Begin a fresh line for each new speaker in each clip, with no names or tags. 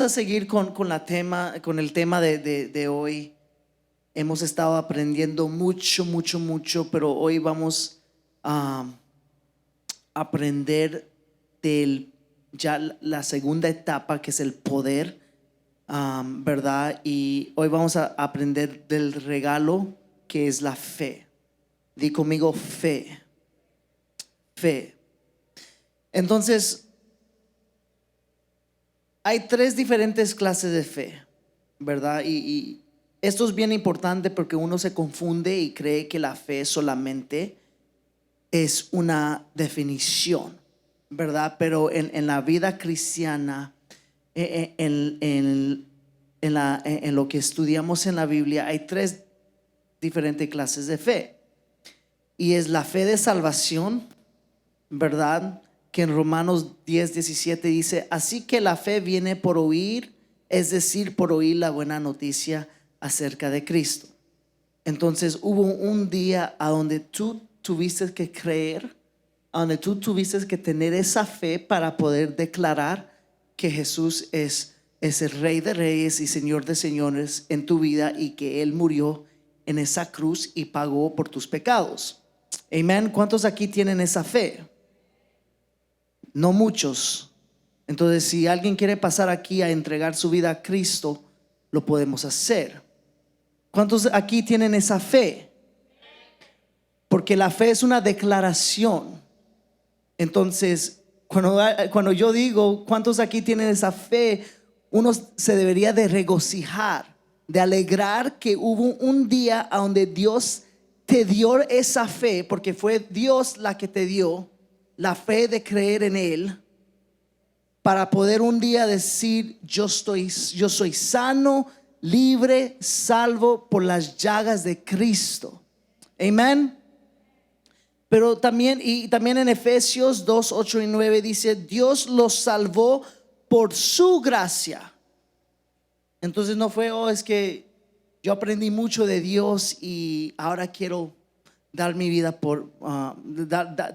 A seguir con el tema de hoy. Hemos estado aprendiendo mucho, pero hoy vamos a aprender ya la segunda etapa, que es el poder, ¿verdad? Y hoy vamos a aprender del regalo que es la fe. Di conmigo fe. Entonces, hay tres diferentes clases de fe, ¿verdad? Y esto es bien importante porque uno se confunde y cree que la fe solamente es una definición, ¿verdad? Pero en la vida cristiana, en lo que estudiamos en la Biblia, hay tres diferentes clases de fe. Y es la fe de salvación, ¿verdad? Que en Romanos 10:17 dice: así que la fe viene por oír, es decir, por oír la buena noticia acerca de Cristo. Entonces hubo un día a donde tú tuviste que creer, a donde tú tuviste que tener esa fe para poder declarar que Jesús es el Rey de Reyes y Señor de Señores en tu vida, y que Él murió en esa cruz y pagó por tus pecados. Amén. ¿Cuántos aquí tienen esa fe? No muchos. Entonces, si alguien quiere pasar aquí a entregar su vida a Cristo, lo podemos hacer. ¿Cuántos aquí tienen esa fe? Porque la fe es una declaración. Entonces, cuando yo digo ¿cuántos aquí tienen esa fe?, uno se debería de regocijar, de alegrar que hubo un día a donde Dios te dio esa fe, porque fue Dios la que te dio la fe de creer en Él, para poder un día decir: yo soy sano, libre, salvo por las llagas de Cristo. Amén. Pero también en Efesios 2:8 y 9 dice: Dios los salvó por su gracia. Entonces no fue: es que yo aprendí mucho de Dios y ahora quiero dar mi vida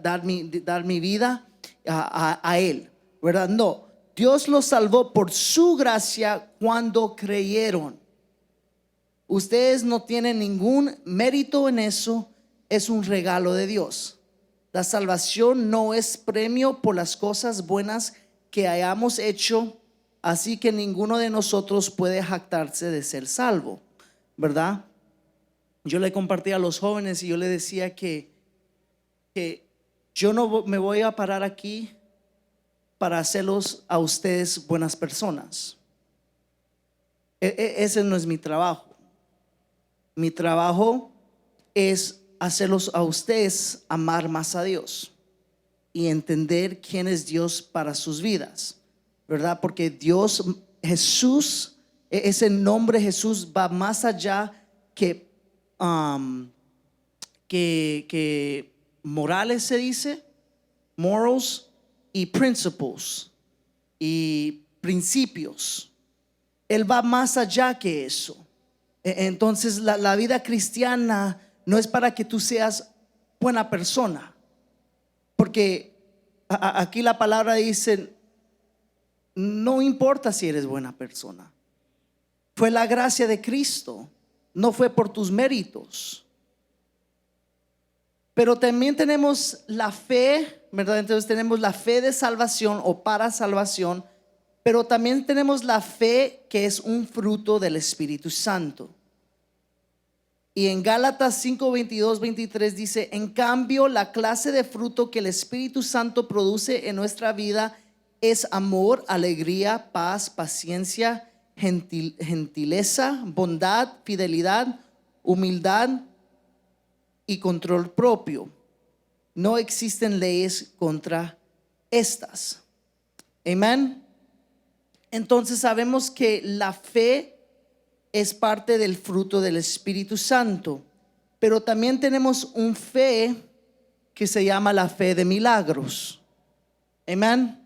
dar mi vida a Él, ¿verdad? No, Dios los salvó por su gracia cuando creyeron. Ustedes no tienen ningún mérito en eso, es un regalo de Dios. La salvación no es premio por las cosas buenas que hayamos hecho, así que ninguno de nosotros puede jactarse de ser salvo, ¿verdad? Yo le compartí a los jóvenes y yo le decía que yo no me voy a parar aquí para hacerlos a ustedes buenas personas. Ese no es mi trabajo. Mi trabajo es hacerlos a ustedes amar más a Dios y entender quién es Dios para sus vidas, ¿verdad? Porque Dios, Jesús, ese nombre Jesús va más allá que morales, se dice, morals y principles y principios. Él va más allá que eso. Entonces la vida cristiana no es para que tú seas buena persona, porque aquí la palabra dice: no importa si eres buena persona, fue la gracia de Cristo, no fue por tus méritos. Pero también tenemos la fe, ¿verdad? Entonces tenemos la fe de salvación o para salvación, pero también tenemos la fe que es un fruto del Espíritu Santo. Y en Gálatas 5:22-23 dice: en cambio, la clase de fruto que el Espíritu Santo produce en nuestra vida es amor, alegría, paz, paciencia, gentileza, bondad, fidelidad, humildad y control propio. No existen leyes contra estas. Amén. Entonces sabemos que la fe es parte del fruto del Espíritu Santo, pero también tenemos un fe que se llama la fe de milagros. Amén.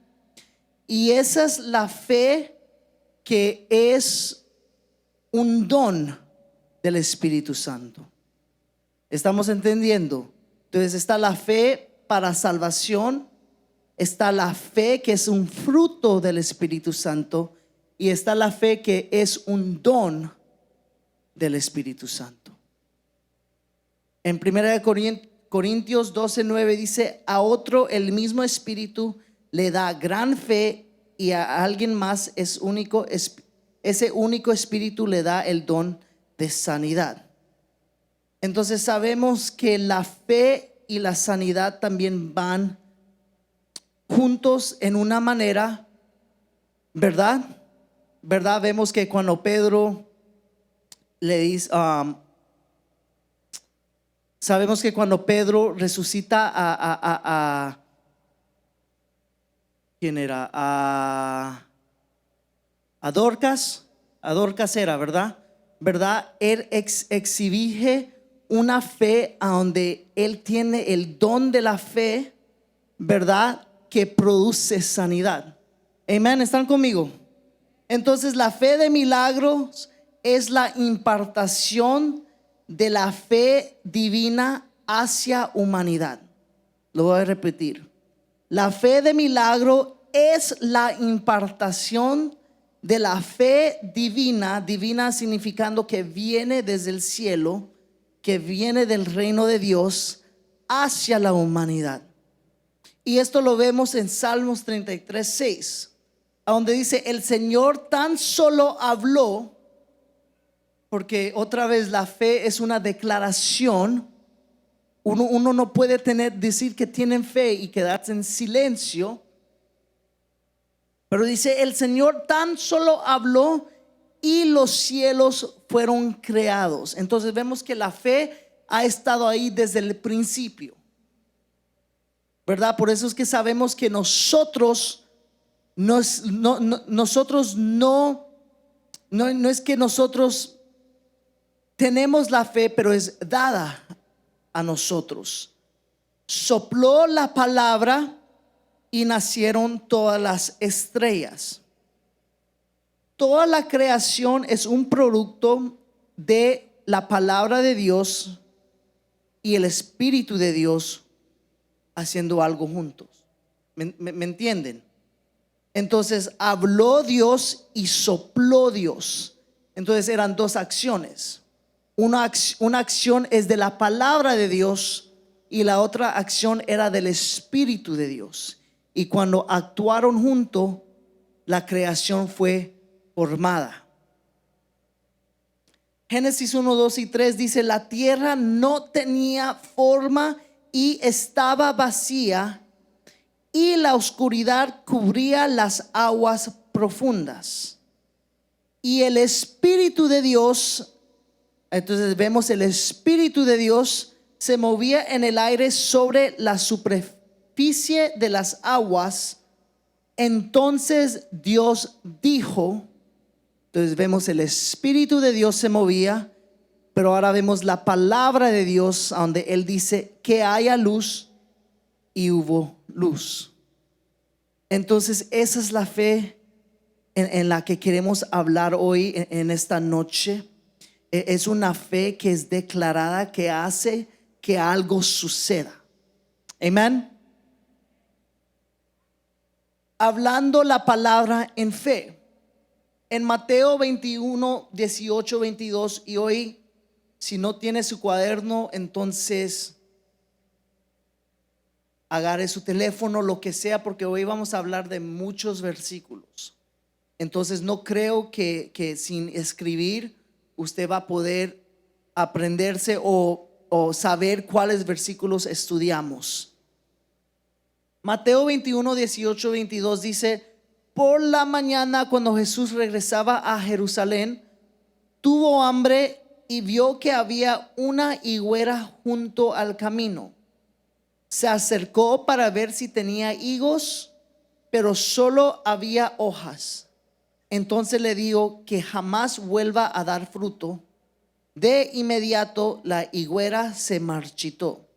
Y esa es la fe que es un don del Espíritu Santo. ¿Estamos entendiendo? Entonces está la fe para salvación, está la fe que es un fruto del Espíritu Santo, y está la fe que es un don del Espíritu Santo. En 1 Corintios 12:9 dice: a otro el mismo Espíritu le da gran fe, y a alguien más ese único Espíritu le da el don de sanidad. Entonces sabemos que la fe y la sanidad también van juntos en una manera, ¿verdad? ¿Verdad? Vemos que cuando Pedro le dice, sabemos que cuando Pedro resucita a ¿quién era? A Dorcas era, ¿verdad? ¿Verdad? Él exhibe una fe a donde él tiene el don de la fe, ¿verdad? Que produce sanidad. Amén, ¿están conmigo? Entonces la fe de milagros es la impartación de la fe divina hacia humanidad. Lo voy a repetir. La fe de milagro es la impartación de la fe divina, divina significando que viene desde el cielo, que viene del reino de Dios hacia la humanidad. Y esto lo vemos en Salmos 33:6, donde dice: el Señor tan solo habló, porque otra vez la fe es una declaración. Uno no puede decir que tienen fe y quedarse en silencio. Pero dice: el Señor tan solo habló y los cielos fueron creados. Entonces vemos que la fe ha estado ahí desde el principio, ¿verdad? Por eso es que sabemos que nosotros no es que nosotros tenemos la fe, pero es dada a nosotros. Sopló la palabra y nacieron todas las estrellas. Toda la creación es un producto de la palabra de Dios y el Espíritu de Dios haciendo algo juntos. ¿Me entienden? Entonces habló Dios y sopló Dios. Entonces eran dos acciones. Una acción es de la palabra de Dios y la otra acción era del Espíritu de Dios. Y cuando actuaron juntos, la creación fue formada. Génesis 1, 2 y 3 dice: la tierra no tenía forma y estaba vacía, y la oscuridad cubría las aguas profundas. Y el Espíritu de Dios, entonces vemos el Espíritu de Dios se movía en el aire sobre la superficie de las aguas. Entonces Dios dijo. Entonces vemos el Espíritu de Dios se movía, pero ahora vemos la palabra de Dios donde Él dice que haya luz, y hubo luz. Entonces esa es la fe en la que queremos hablar hoy en esta noche. Es una fe que es declarada, que hace que algo suceda. Amén. Hablando la palabra en fe. En Mateo 21, 18, 22, y hoy, si no tiene su cuaderno, entonces agarre su teléfono, lo que sea, porque hoy vamos a hablar de muchos versículos. Entonces no creo que sin escribir usted va a poder aprenderse o saber cuáles versículos estudiamos. Mateo 21, 18, 22 dice: por la mañana, cuando Jesús regresaba a Jerusalén, tuvo hambre y vio que había una higuera junto al camino. Se acercó para ver si tenía higos, pero solo había hojas. Entonces le dijo que jamás vuelva a dar fruto. De inmediato la higuera se marchitó.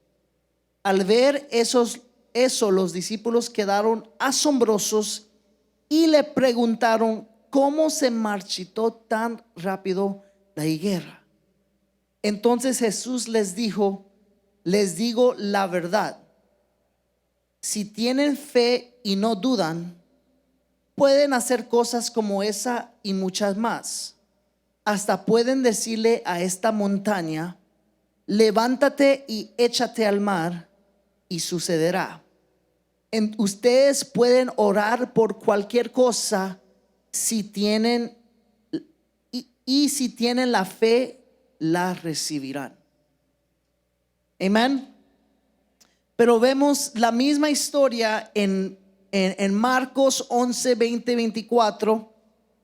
Al ver eso, los discípulos quedaron asombrosos y le preguntaron: ¿cómo se marchitó tan rápido la higuera? Entonces Jesús les dijo: les digo la verdad, si tienen fe y no dudan, pueden hacer cosas como esa y muchas más. Hasta pueden decirle a esta montaña: levántate y échate al mar, y sucederá. Ustedes pueden orar por cualquier cosa si tienen y si tienen la fe, la recibirán. Amén. Pero vemos la misma historia en Marcos 11, 20, 24,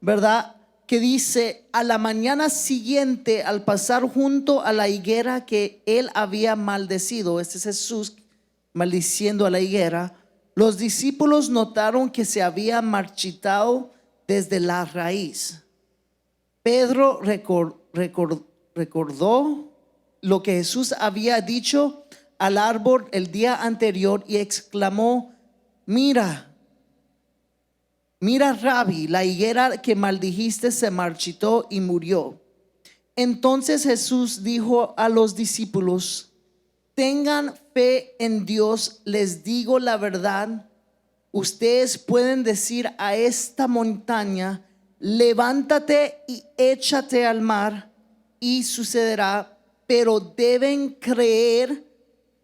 ¿verdad? Que dice: a la mañana siguiente, al pasar junto a la higuera que él había maldecido, este es Jesús maldiciendo a la higuera, los discípulos notaron que se había marchitado desde la raíz. Pedro recordó lo que Jesús había dicho al árbol el día anterior y exclamó: mira, Rabí, la higuera que maldijiste se marchitó y murió. Entonces Jesús dijo a los discípulos: tengan fe en Dios. Les digo la verdad, ustedes pueden decir a esta montaña: levántate y échate al mar, y sucederá. Pero deben creer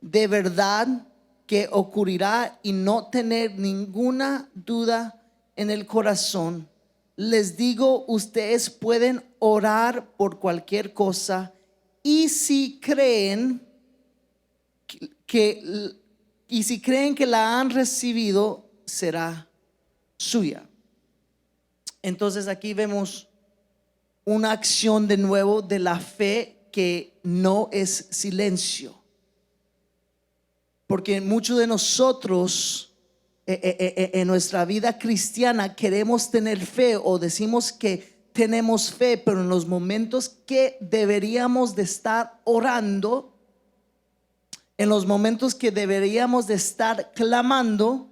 de verdad que ocurrirá y no tener ninguna duda en el corazón. Les digo, ustedes pueden orar por cualquier cosa, y si creen que la han recibido, será suya. Entonces aquí vemos una acción de nuevo de la fe que no es silencio, porque muchos de nosotros en nuestra vida cristiana queremos tener fe, o decimos que tenemos fe, pero en los momentos que deberíamos de estar orando, en los momentos que deberíamos de estar clamando,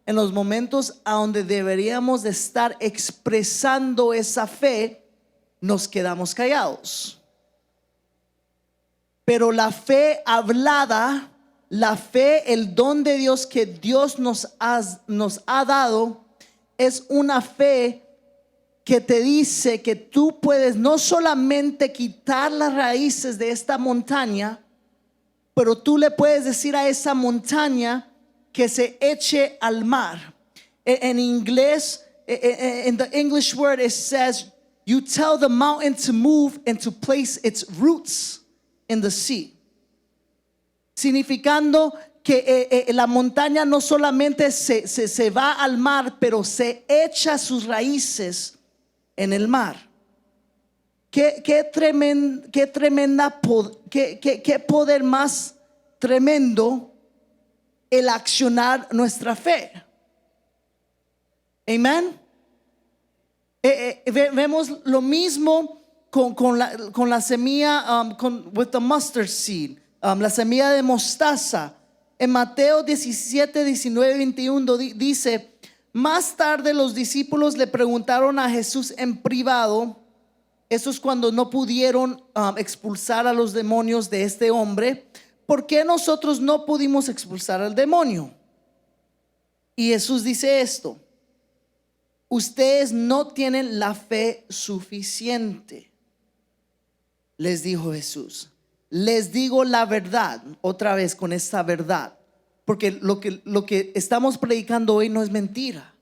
en los momentos a donde deberíamos de estar expresando esa fe, nos quedamos callados. Pero la fe hablada, la fe, el don de Dios que Dios nos ha dado, es una fe que te dice que tú puedes no solamente quitar las raíces de esta montaña, pero tú le puedes decir a esa montaña que se eche al mar. En inglés, in the English word, it says, you tell the mountain to move and to place its roots in the sea. Significando que la montaña no solamente se va al mar, pero se echa sus raíces en el mar. Qué poder más tremendo el accionar nuestra fe. Amén. Vemos lo mismo con la semilla, with the mustard seed, la semilla de mostaza. En Mateo 17, 19, 21 dice: más tarde los discípulos le preguntaron a Jesús en privado. Eso es cuando no pudieron expulsar a los demonios de este hombre: ¿por qué nosotros no pudimos expulsar al demonio? Y Jesús dice esto: ustedes no tienen la fe suficiente. Les dijo Jesús. Les digo la verdad, otra vez con esta verdad, porque lo que estamos predicando hoy no es mentira.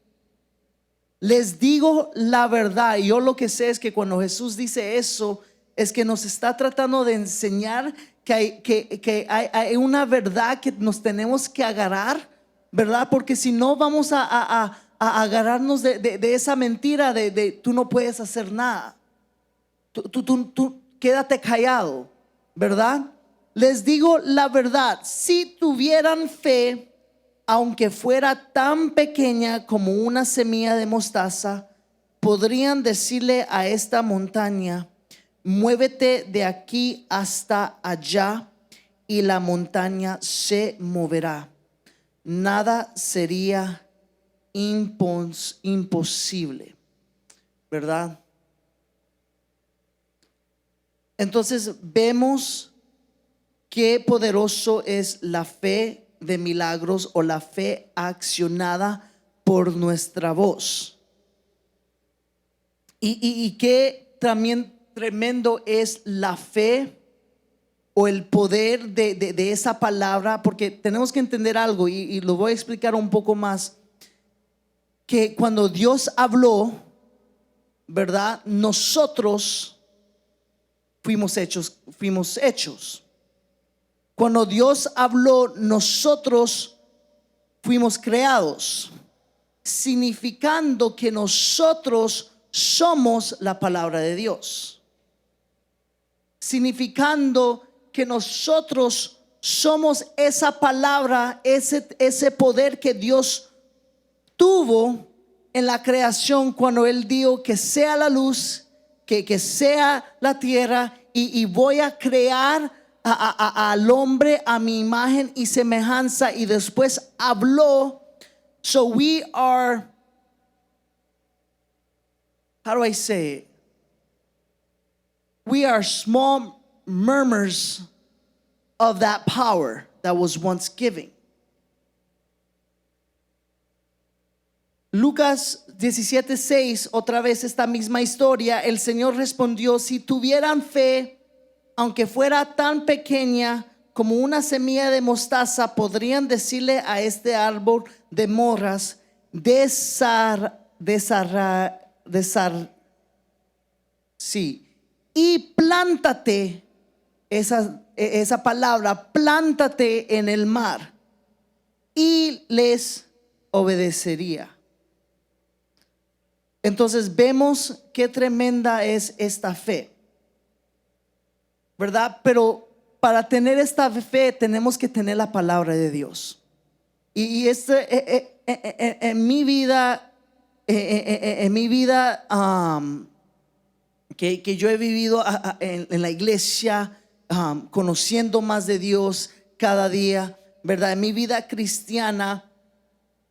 Les digo la verdad. Y yo lo que sé es que cuando Jesús dice eso, es que nos está tratando de enseñar que hay una verdad que nos tenemos que agarrar, ¿verdad? Porque si no vamos a agarrarnos de esa mentira de tú no puedes hacer nada, tú quédate callado, ¿verdad? Les digo la verdad, si tuvieran fe, aunque fuera tan pequeña como una semilla de mostaza, podrían decirle a esta montaña: muévete de aquí hasta allá, y la montaña se moverá. Nada sería imposible, ¿verdad? Entonces vemos qué poderoso es la fe de milagros, o la fe accionada por nuestra voz. Y qué también tremendo es la fe o el poder de esa palabra, porque tenemos que entender algo y lo voy a explicar un poco más, que cuando Dios habló, ¿verdad? Nosotros fuimos hechos. Cuando Dios habló, nosotros fuimos creados, significando que nosotros somos la palabra de Dios, significando que nosotros somos esa palabra, ese poder que Dios tuvo en la creación cuando Él dijo que sea la luz, que sea la tierra, y voy a crear al hombre a mi imagen y semejanza, y después habló. So we are, how do I say it? We are small murmurs of that power that was once given. Lucas 17:6, otra vez esta misma historia. El Señor respondió: si tuvieran fe, aunque fuera tan pequeña como una semilla de mostaza, podrían decirle a este árbol de moras: y plántate, esa palabra, plántate en el mar, y les obedecería. Entonces vemos qué tremenda es esta fe, ¿verdad? Pero para tener esta fe tenemos que tener la palabra de Dios. Y en mi vida, que yo he vivido en la iglesia, conociendo más de Dios cada día, ¿verdad? En mi vida cristiana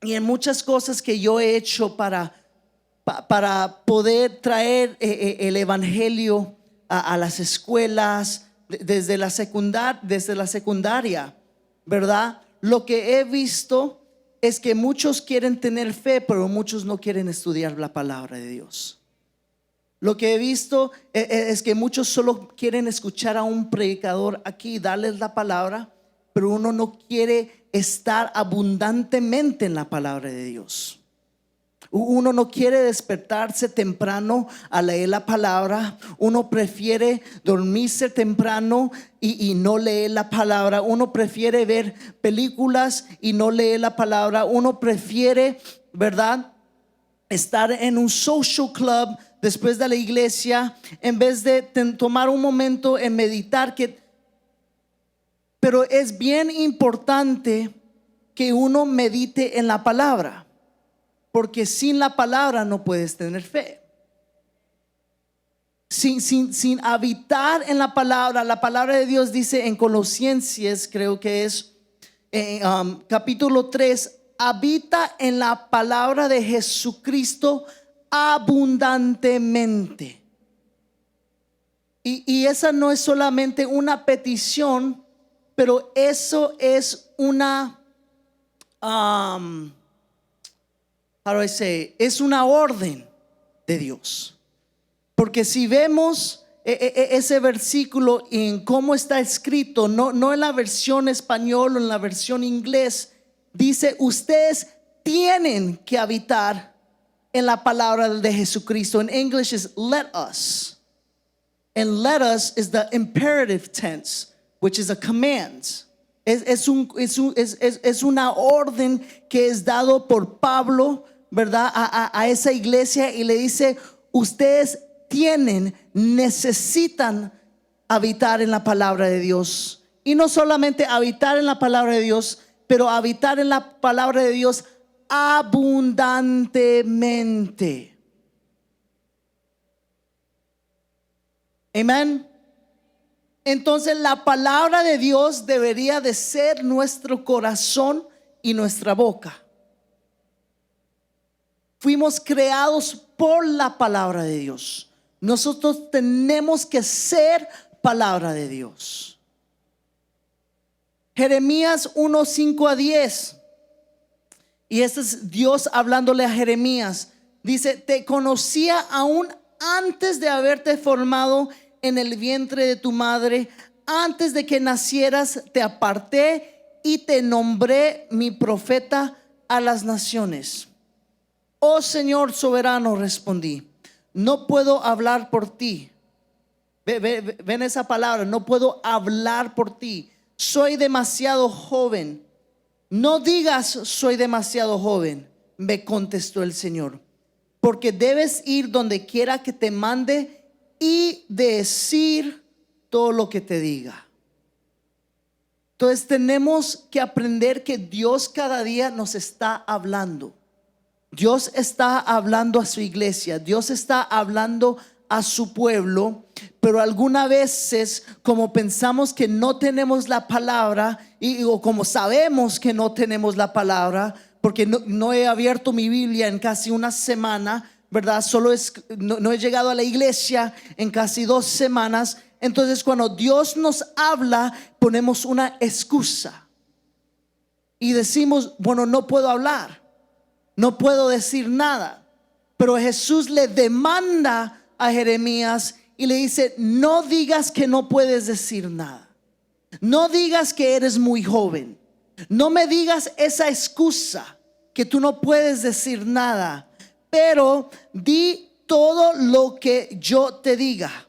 y en muchas cosas que yo he hecho para poder traer el evangelio a las escuelas desde la secundaria, ¿verdad? Lo que he visto es que muchos quieren tener fe, pero muchos no quieren estudiar la palabra de Dios. Lo que he visto es que muchos solo quieren escuchar a un predicador aquí, darles la palabra, pero uno no quiere estar abundantemente en la palabra de Dios. Uno no quiere despertarse temprano a leer la palabra. Uno prefiere dormirse temprano y no leer la palabra. Uno prefiere ver películas y no leer la palabra. Uno prefiere, ¿verdad?, estar en un social club después de la iglesia en vez de tomar un momento en meditar. Pero es bien importante que uno medite en la palabra, porque sin la palabra no puedes tener fe. Sin habitar en la palabra de Dios dice en Colosenses, creo que es capítulo 3, habita en la palabra de Jesucristo abundantemente. Y esa no es solamente una petición, pero eso es una es una orden de Dios. Porque si vemos ese versículo en cómo está escrito, no en la versión español o en la versión inglés, dice: ustedes tienen que habitar en la palabra de Jesucristo. En English is let us, and let us is the imperative tense, which is a command. Es una orden que es dado por Pablo, ¿verdad?, a esa iglesia, y le dice: ustedes necesitan habitar en la palabra de Dios. Y no solamente habitar en la palabra de Dios, pero habitar en la palabra de Dios abundantemente. Amén. Entonces la palabra de Dios debería de ser nuestro corazón y nuestra boca. Fuimos creados por la palabra de Dios. Nosotros tenemos que ser palabra de Dios. Jeremías 1:5-10. Y este es Dios hablándole a Jeremías. Dice: te conocía aún antes de haberte formado en el vientre de tu madre, antes de que nacieras, te aparté y te nombré mi profeta a las naciones. Oh Señor soberano, respondí, no puedo hablar por ti. Ven esa palabra, no puedo hablar por ti. Soy demasiado joven. No digas soy demasiado joven, me contestó el Señor, porque debes ir donde quiera que te mande y decir todo lo que te diga. Entonces tenemos que aprender que Dios cada día nos está hablando. Dios está hablando a su iglesia, Dios está hablando a su pueblo, pero algunas veces, como pensamos que no tenemos la palabra o como sabemos que no tenemos la palabra, porque no he abierto mi Biblia en casi una semana, ¿verdad? No he llegado a la iglesia en casi 2 semanas. Entonces cuando Dios nos habla, ponemos una excusa y decimos, bueno, no puedo hablar, no puedo decir nada. Pero Jesús le demanda a Jeremías y le dice, no digas que no puedes decir nada. No digas que eres muy joven. No me digas esa excusa que tú no puedes decir nada, pero di todo lo que yo te diga.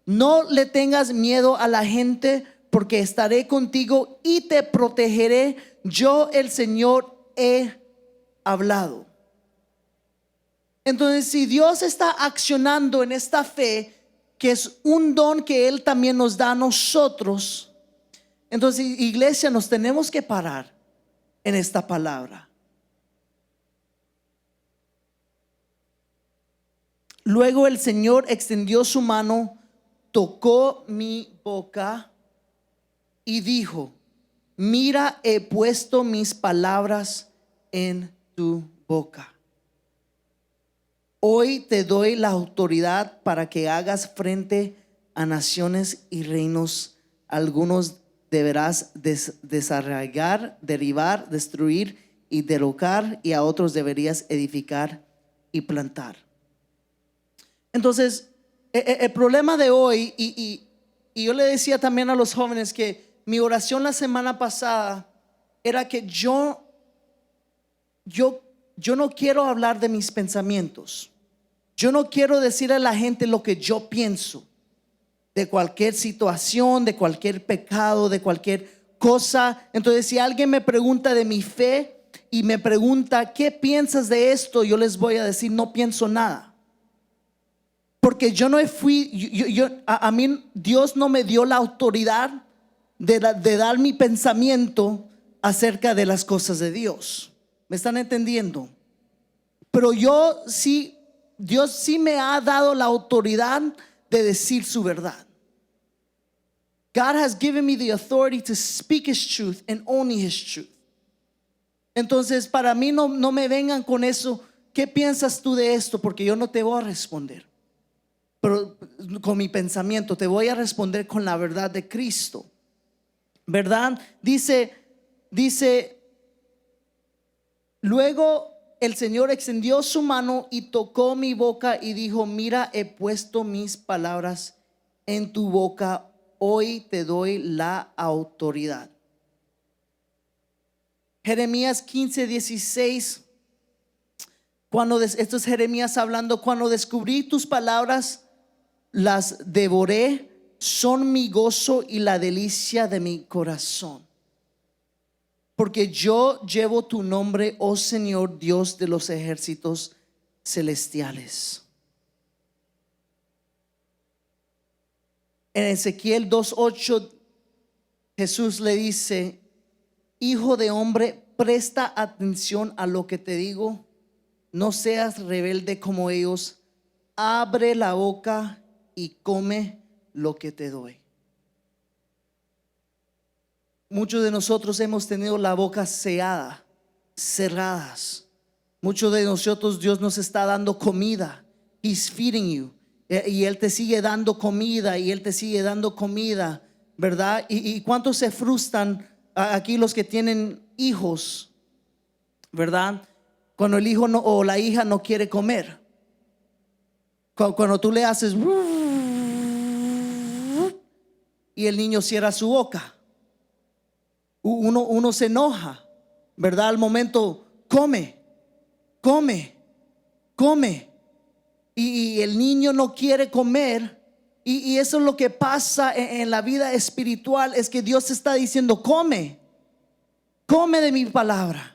No le tengas miedo a la gente, porque estaré contigo y te protegeré. Yo, el Señor, he hablado. Entonces, si Dios está accionando en esta fe, que es un don que Él también nos da a nosotros, entonces, iglesia, nos tenemos que parar en esta palabra. Luego el Señor extendió su mano, tocó mi boca y dijo, mira, he puesto mis palabras en tu boca. Hoy te doy la autoridad para que hagas frente a naciones y reinos. Algunos deberás desarraigar, derribar, destruir y derrocar, y a otros deberías edificar y plantar. Entonces, el problema de hoy, y yo le decía también a los jóvenes que mi oración la semana pasada era que yo no quiero hablar de mis pensamientos. Yo no quiero decir a la gente lo que yo pienso de cualquier situación, de cualquier pecado, de cualquier cosa. Entonces, si alguien me pregunta de mi fe y me pregunta, ¿qué piensas de esto? Yo les voy a decir, no pienso nada. Porque yo no a mí Dios no me dio la autoridad de dar mi pensamiento acerca de las cosas de Dios. ¿Me están entendiendo? Pero Dios sí me ha dado la autoridad de decir su verdad. God has given me the authority to speak His truth and only His truth. Entonces, para mí no me vengan con eso. ¿Qué piensas tú de esto? Porque yo no te voy a responder, pero con mi pensamiento te voy a responder con la verdad de Cristo, ¿verdad? Dice, luego el Señor extendió su mano y tocó mi boca y dijo, mira, he puesto mis palabras en tu boca. Hoy te doy la autoridad. Jeremías 15:16. Esto es Jeremías hablando. Cuando descubrí tus palabras, las devoré. Son mi gozo y la delicia de mi corazón. Porque yo llevo tu nombre, oh Señor, Dios de los ejércitos celestiales. En Ezequiel 2:8, Jesús le dice, hijo de hombre, presta atención a lo que te digo. No seas rebelde como ellos. Abre la boca y come lo que te doy. Muchos de nosotros hemos tenido la boca cerradas. Muchos de nosotros, Dios nos está dando comida. He's feeding you. Y Él te sigue dando comida, y Él te sigue dando comida, ¿verdad? Y cuántos se frustran aquí los que tienen hijos, ¿verdad? Cuando el hijo o la hija no quiere comer. Cuando tú le haces y el niño cierra su boca, uno se enoja, ¿verdad? Al momento come, come, come, y el niño no quiere comer. Y eso es lo que pasa en la vida espiritual, es que Dios está diciendo: come, come de mi palabra.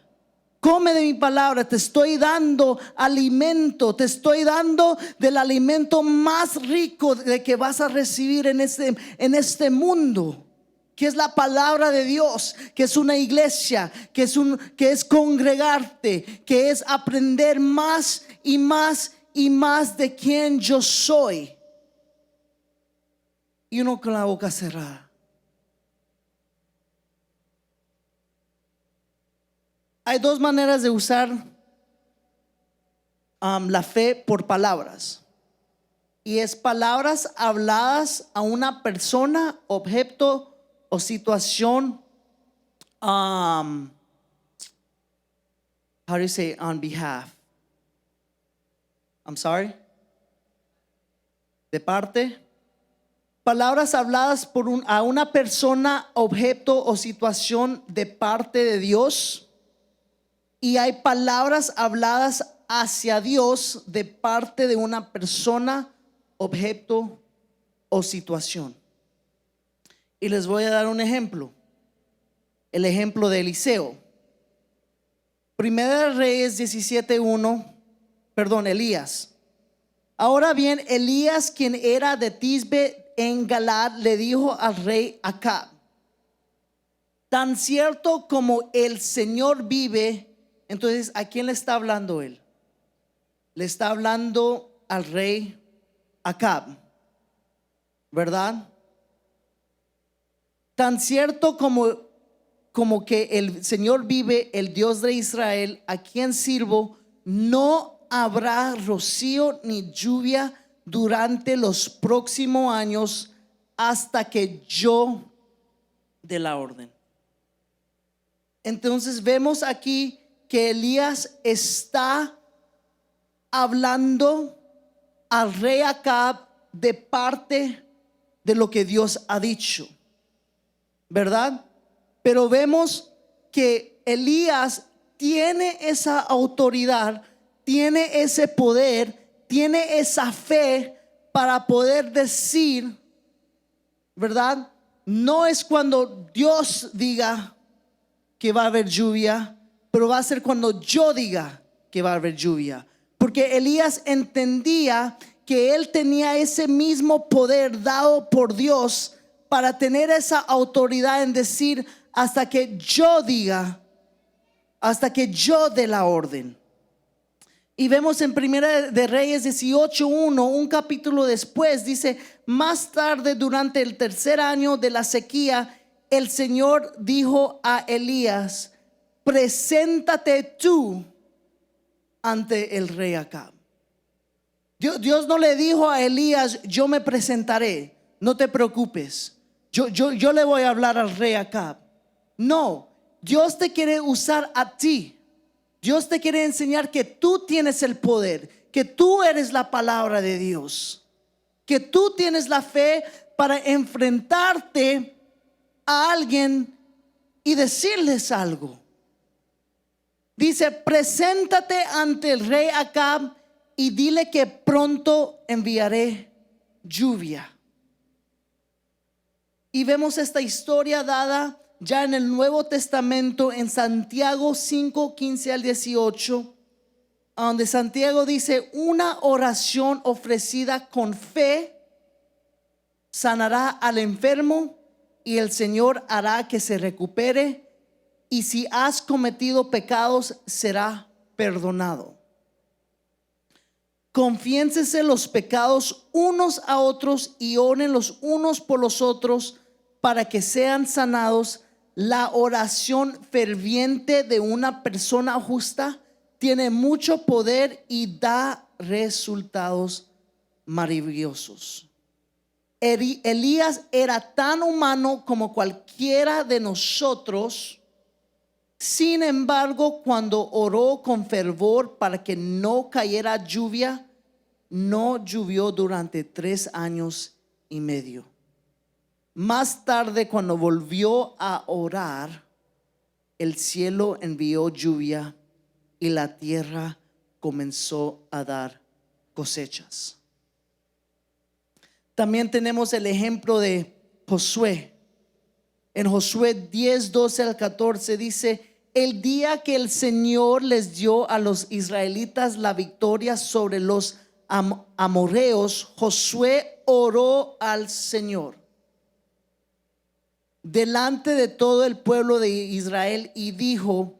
Come de mi palabra, te estoy dando alimento, te estoy dando del alimento más rico de que vas a recibir en este mundo, que es la palabra de Dios, que es una iglesia, que es congregarte, que es aprender más y más y más de quién yo soy. Y uno con la boca cerrada. Hay dos maneras de usar la fe por palabras. Y es palabras habladas a una persona, objeto o situación. How do you say on behalf? I'm sorry. De parte. Palabras habladas a una persona, objeto o situación de parte de Dios. Y hay palabras habladas hacia Dios de parte de una persona, objeto o situación. Y les voy a dar un ejemplo. El ejemplo de Eliseo. Primera de Reyes 17:1. Elías. Ahora bien, Elías, quien era de Tisbe en Galaad, le dijo al rey Acab: tan cierto como el Señor vive. Entonces, ¿a quién le está hablando él? Le está hablando al rey Acab, ¿verdad? Tan cierto como que el Señor vive, el Dios de Israel, a quien sirvo, no habrá rocío ni lluvia durante los próximos años hasta que yo dé la orden. Entonces vemos aquí que Elías está hablando al rey Acab de parte de lo que Dios ha dicho, ¿verdad? Pero vemos que Elías tiene esa autoridad, tiene ese poder, tiene esa fe para poder decir, ¿verdad? No es cuando Dios diga que va a haber lluvia, pero va a ser cuando yo diga que va a haber lluvia. Porque Elías entendía que él tenía ese mismo poder dado por Dios para tener esa autoridad en decir: hasta que yo diga, hasta que yo dé la orden. Y vemos en Primera de Reyes 18:1, un capítulo después, dice: más tarde, durante el tercer año de la sequía, el Señor dijo a Elías: preséntate tú ante el rey Acab. Dios no le dijo a Elías: yo me presentaré, no te preocupes, yo le voy a hablar al rey Acab. No, Dios te quiere usar a ti. Dios te quiere enseñar que tú tienes el poder, que tú eres la palabra de Dios, que tú tienes la fe para enfrentarte a alguien y decirles algo. Dice: preséntate ante el rey Acab y dile que pronto enviaré lluvia. Y vemos esta historia dada ya en el Nuevo Testamento, en Santiago 5:15 al 18, donde Santiago dice: una oración ofrecida con fe sanará al enfermo y el Señor hará que se recupere, y si has cometido pecados será perdonado. Confiénsense los pecados unos a otros y oren los unos por los otros para que sean sanados. La oración ferviente de una persona justa tiene mucho poder y da resultados maravillosos. Elías era tan humano como cualquiera de nosotros. Sin embargo, cuando oró con fervor para que no cayera lluvia, no llovió durante 3 años y medio. Más tarde, cuando volvió a orar, el cielo envió lluvia y la tierra comenzó a dar cosechas. También tenemos el ejemplo de Josué. En Josué 10, 12 al 14 dice: el día que el Señor les dio a los israelitas la victoria sobre los amorreos, Josué oró al Señor delante de todo el pueblo de Israel y dijo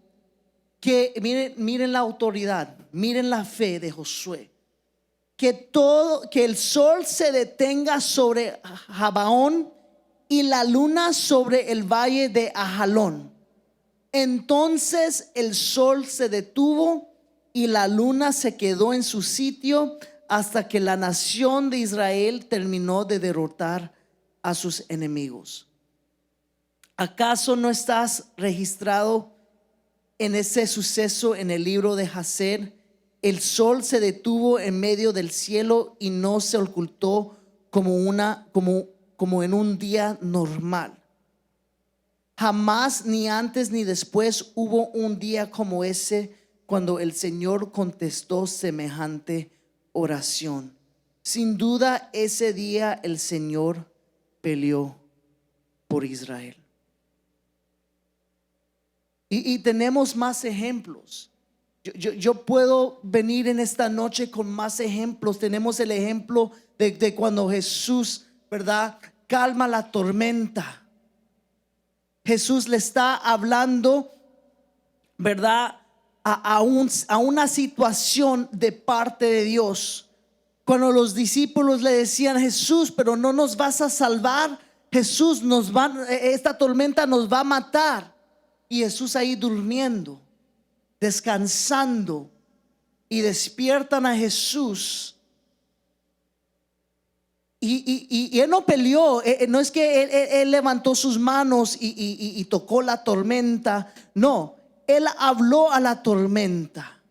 que, miren la autoridad, miren la fe de Josué, que el sol se detenga sobre Gabaón y la luna sobre el valle de Ajalón. Entonces el sol se detuvo y la luna se quedó en su sitio hasta que la nación de Israel terminó de derrotar a sus enemigos. ¿Acaso no estás registrado en ese suceso en el libro de Jacer? El sol se detuvo en medio del cielo y no se ocultó como en un día normal. Jamás, ni antes ni después, hubo un día como ese cuando el Señor contestó semejante oración. Sin duda, ese día el Señor peleó por Israel. Y tenemos más ejemplos. Yo puedo venir en esta noche con más ejemplos. Tenemos el ejemplo de cuando Jesús, ¿verdad?, calma la tormenta. Jesús le está hablando, ¿verdad?, a una situación de parte de Dios. Cuando los discípulos le decían: Jesús, pero no nos vas a salvar. Jesús, esta tormenta nos va a matar. Y Jesús ahí durmiendo, descansando, y despiertan a Jesús. Y él no peleó, no es que él levantó sus manos y tocó la tormenta. No, él habló a la tormenta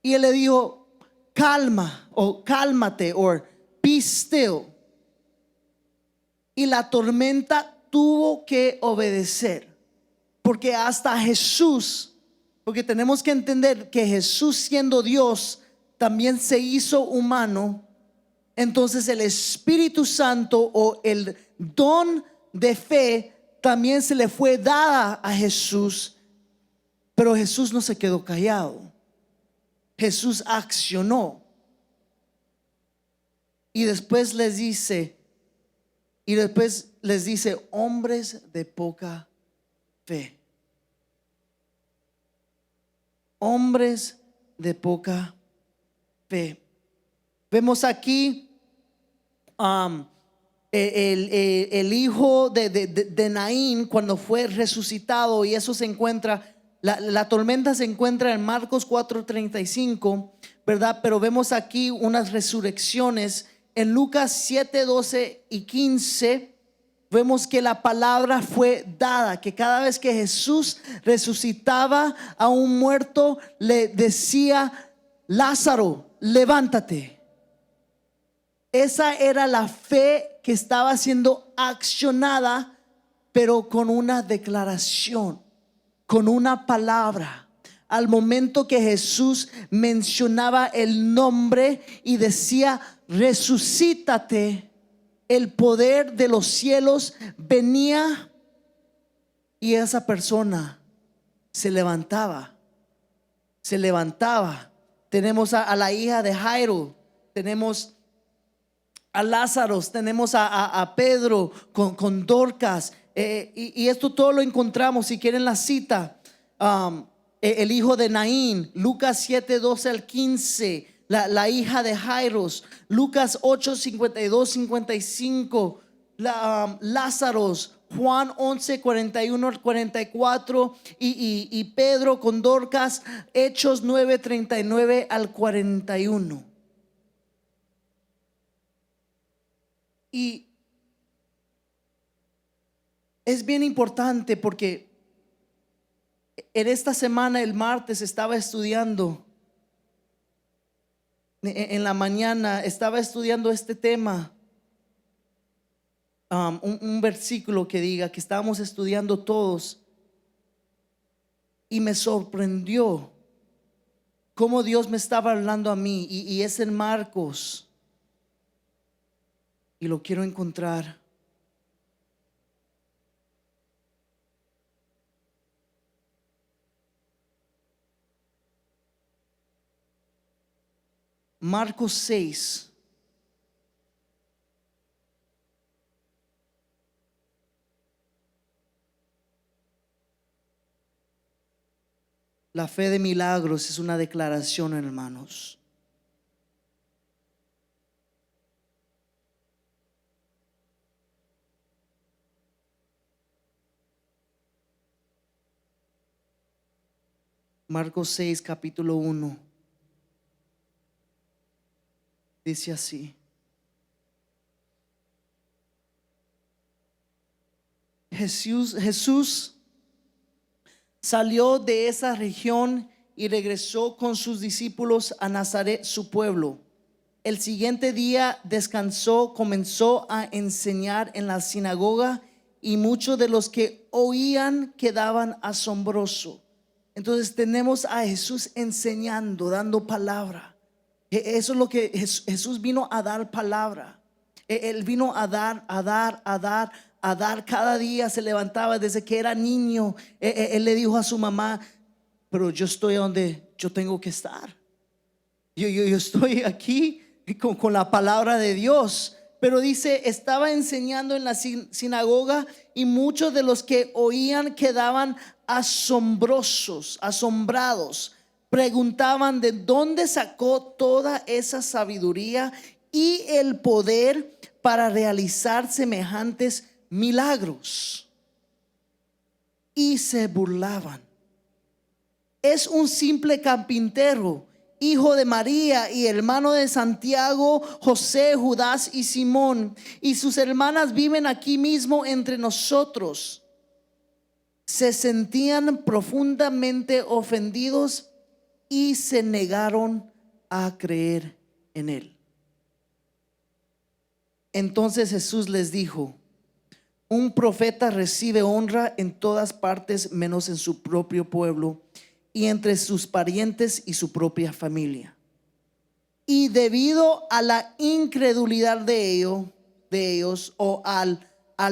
y él le dijo: calma, o cálmate, o be still. Y la tormenta tuvo que obedecer. Porque hasta Jesús, porque tenemos que entender que Jesús, siendo Dios, también se hizo humano. Entonces el Espíritu Santo, o el don de fe, también se le fue dada a Jesús. Pero Jesús no se quedó callado. Jesús accionó. Y después les dice, hombres de poca fe. Hombres de poca fe. Vemos aquí el hijo de Naín, cuando fue resucitado, y eso se encuentra, la tormenta se encuentra en Marcos 4:35, ¿verdad? Pero vemos aquí unas resurrecciones en Lucas 7, 12 y 15. Vemos que la palabra fue dada, que cada vez que Jesús resucitaba a un muerto, le decía: Lázaro, levántate. Esa era la fe que estaba siendo accionada, pero con una declaración, con una palabra. Al momento que Jesús mencionaba el nombre y decía: resucítate, el poder de los cielos venía y esa persona se levantaba. Tenemos a la hija de Jairo, tenemos a Lázaro, tenemos a Pedro con Dorcas, y esto todo lo encontramos, si quieren la cita, el hijo de Naín, Lucas 7, 12 al 15. La hija de Jairos, Lucas 8, 52, 55. Lázaro, Juan 11, 41 al 44. Y Pedro con Dorcas, Hechos 9, 39 al 41. Y es bien importante porque en esta semana, el martes, estaba estudiando en la mañana estaba estudiando este tema, un versículo que diga que estábamos estudiando todos, y me sorprendió cómo Dios me estaba hablando a mí, y es en Marcos, y lo quiero encontrar. Marcos 6. La fe de milagros es una declaración, hermanos. Marcos 6, capítulo 1. Dice así: Jesús salió de esa región y regresó con sus discípulos a Nazaret, su pueblo. El siguiente día descansó, comenzó a enseñar en la sinagoga, y muchos de los que oían quedaban asombrosos. Entonces tenemos a Jesús enseñando, dando palabra. Eso es lo que Jesús vino a dar, palabra. Él vino a dar, a dar, a dar, a dar. Cada día se levantaba desde que era niño. Él le dijo a su mamá: pero yo estoy donde yo tengo que estar. Yo estoy aquí con la palabra de Dios. Pero dice, estaba enseñando en la sinagoga, y muchos de los que oían quedaban asombrados. Preguntaban de dónde sacó toda esa sabiduría y el poder para realizar semejantes milagros. Y se burlaban. Es un simple carpintero, hijo de María y hermano de Santiago, José, Judas y Simón, y sus hermanas viven aquí mismo entre nosotros. Se sentían profundamente ofendidos y se negaron a creer en él. Entonces Jesús les dijo: un profeta recibe honra en todas partes, menos en su propio pueblo y entre sus parientes y su propia familia. Y debido a la incredulidad de ellos, o al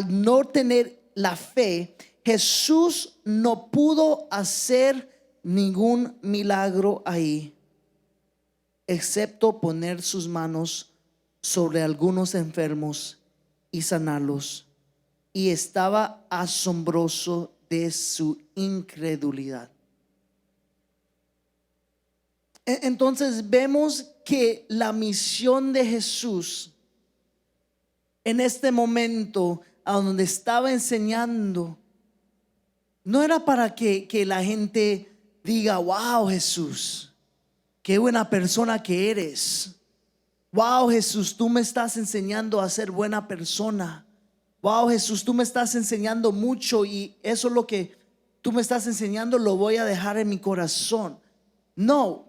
no tener la fe, Jesús no pudo hacer ningún milagro ahí, excepto poner sus manos sobre algunos enfermos y sanarlos. Y estaba asombroso de su incredulidad. Entonces vemos que la misión de Jesús en este momento, a donde estaba enseñando, no era para que la gente diga: wow, Jesús, qué buena persona que eres. Wow, Jesús, tú me estás enseñando a ser buena persona. Wow, Jesús, tú me estás enseñando mucho, y eso es lo que tú me estás enseñando, lo voy a dejar en mi corazón. No,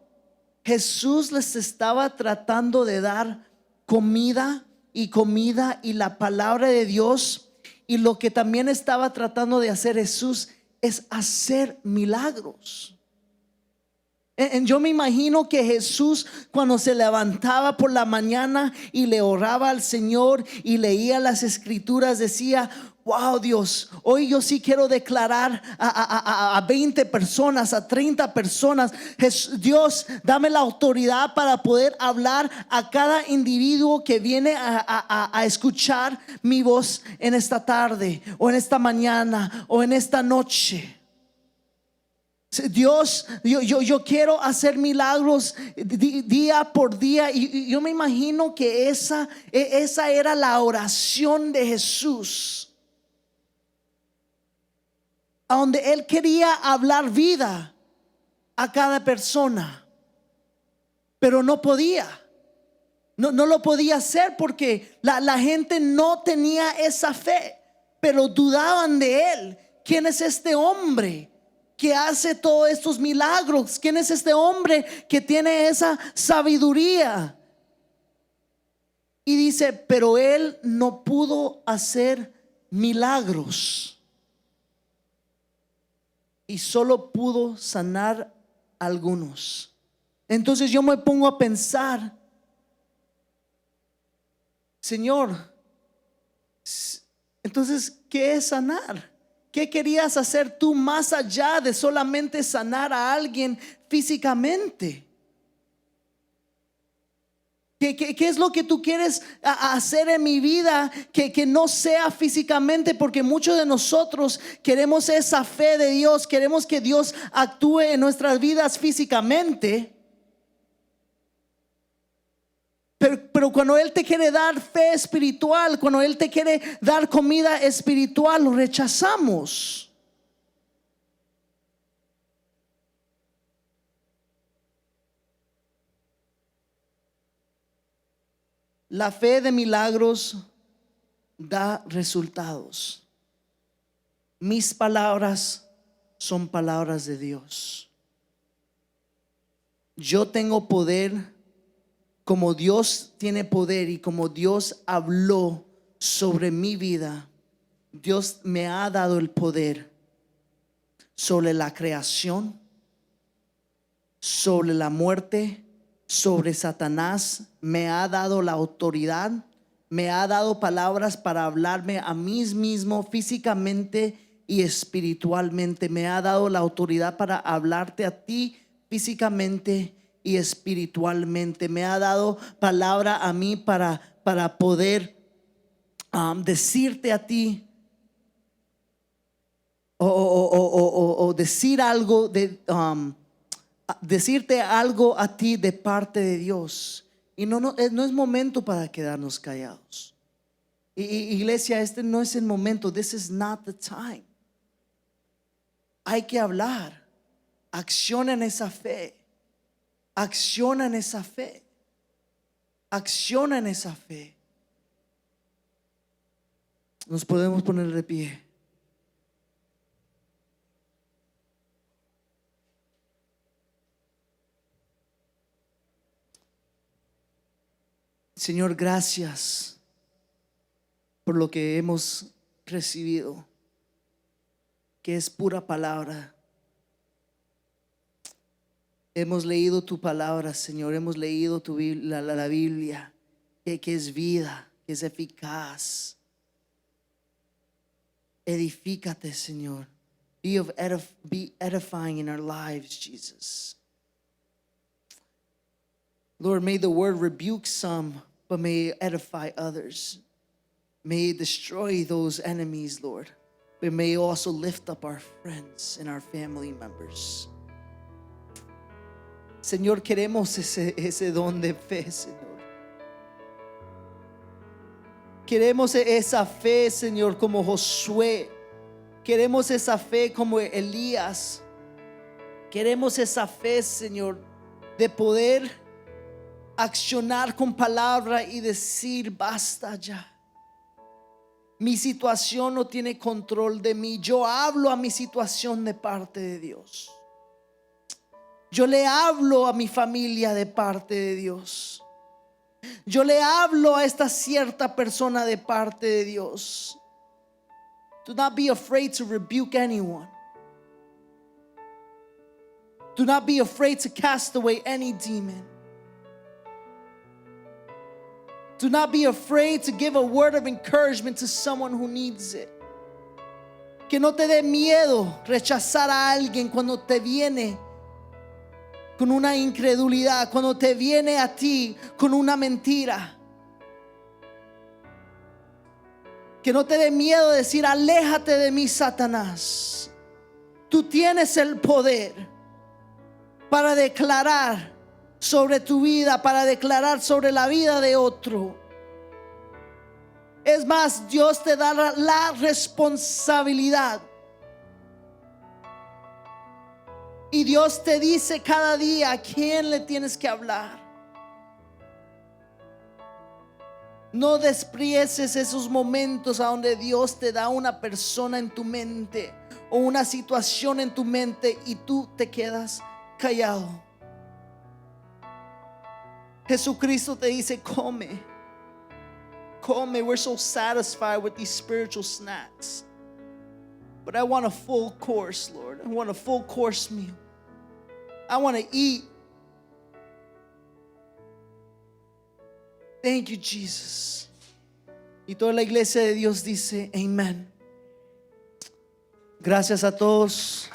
Jesús les estaba tratando de dar comida y la palabra de Dios. Y lo que también estaba tratando de hacer Jesús es hacer milagros. Yo me imagino que Jesús, cuando se levantaba por la mañana y le oraba al Señor y leía las escrituras, decía: wow, Dios, hoy yo sí quiero declarar a 20 personas, a 30 personas. Dios, dame la autoridad para poder hablar a cada individuo que viene a escuchar mi voz en esta tarde, o en esta mañana, o en esta noche. Dios, yo quiero hacer milagros día por día. Y yo me imagino que esa era la oración de Jesús, a donde él quería hablar vida a cada persona, pero no podía. No lo podía hacer porque la gente no tenía esa fe, pero dudaban de él. ¿Quién es este hombre que hace todos estos milagros? ¿Quién es este hombre que tiene esa sabiduría? Y dice, pero él no pudo hacer milagros y solo pudo sanar a algunos. Entonces yo me pongo a pensar, Señor, entonces, ¿qué es sanar? ¿Qué querías hacer tú más allá de solamente sanar a alguien físicamente? ¿Qué es lo que tú quieres hacer en mi vida que no sea físicamente? Porque muchos de nosotros queremos esa fe de Dios, queremos que Dios actúe en nuestras vidas físicamente. Pero cuando Él te quiere dar fe espiritual, cuando Él te quiere dar comida espiritual, lo rechazamos. La fe de milagros da resultados. Mis palabras son palabras de Dios. Yo tengo poder como Dios tiene poder, y como Dios habló sobre mi vida. Dios me ha dado el poder sobre la creación, sobre la muerte, sobre Satanás. Me ha dado la autoridad, me ha dado palabras para hablarme a mí mismo físicamente y espiritualmente. Me ha dado la autoridad para hablarte a ti físicamente y espiritualmente. Me ha dado palabra a mí para poder decirte a ti o decir algo decirte algo a ti de parte de Dios. Y no es momento para quedarnos callados. Iglesia, este no es el momento. This is not the time. Hay que hablar. Acciona en esa fe. Acciona en esa fe. Acciona en esa fe. Nos podemos poner de pie. Señor, gracias por lo que hemos recibido, que es pura palabra. Hemos leído tu palabra, Señor. Hemos leído la Biblia, que es vida, que es eficaz. Edifícate, Señor. Be edifying in our lives, Jesus. Lord, may the word rebuke some, but may it edify others. May it destroy those enemies, Lord. But may it also lift up our friends and our family members. Señor, queremos ese don de fe, Señor. Queremos esa fe, Señor, como Josué. Queremos esa fe como Elías. Queremos esa fe, Señor, de poder accionar con palabra y decir: basta ya. Mi situación no tiene control de mí. Yo hablo a mi situación de parte de Dios. Yo le hablo a mi familia de parte de Dios. Yo le hablo a esta cierta persona de parte de Dios. Do not be afraid to rebuke anyone. Do not be afraid to cast away any demon. Do not be afraid to give a word of encouragement to someone who needs it. Que no te dé miedo rechazar a alguien cuando te viene con una incredulidad, cuando te viene a ti con una mentira. Que no te dé miedo decir: aléjate de mí, Satanás. Tú tienes el poder para declarar sobre tu vida, para declarar sobre la vida de otro. Es más, Dios te da la responsabilidad. Y Dios te dice cada día a quién le tienes que hablar. No desprieces esos momentos a donde Dios te da una persona en tu mente, o una situación en tu mente y tú te quedas callado. Jesucristo te dice, come. We're so satisfied with these spiritual snacks, but I want a full course, Lord. I want a full course meal. I want to eat. Thank you, Jesus. Y toda la iglesia de Dios dice, amén. Gracias a todos.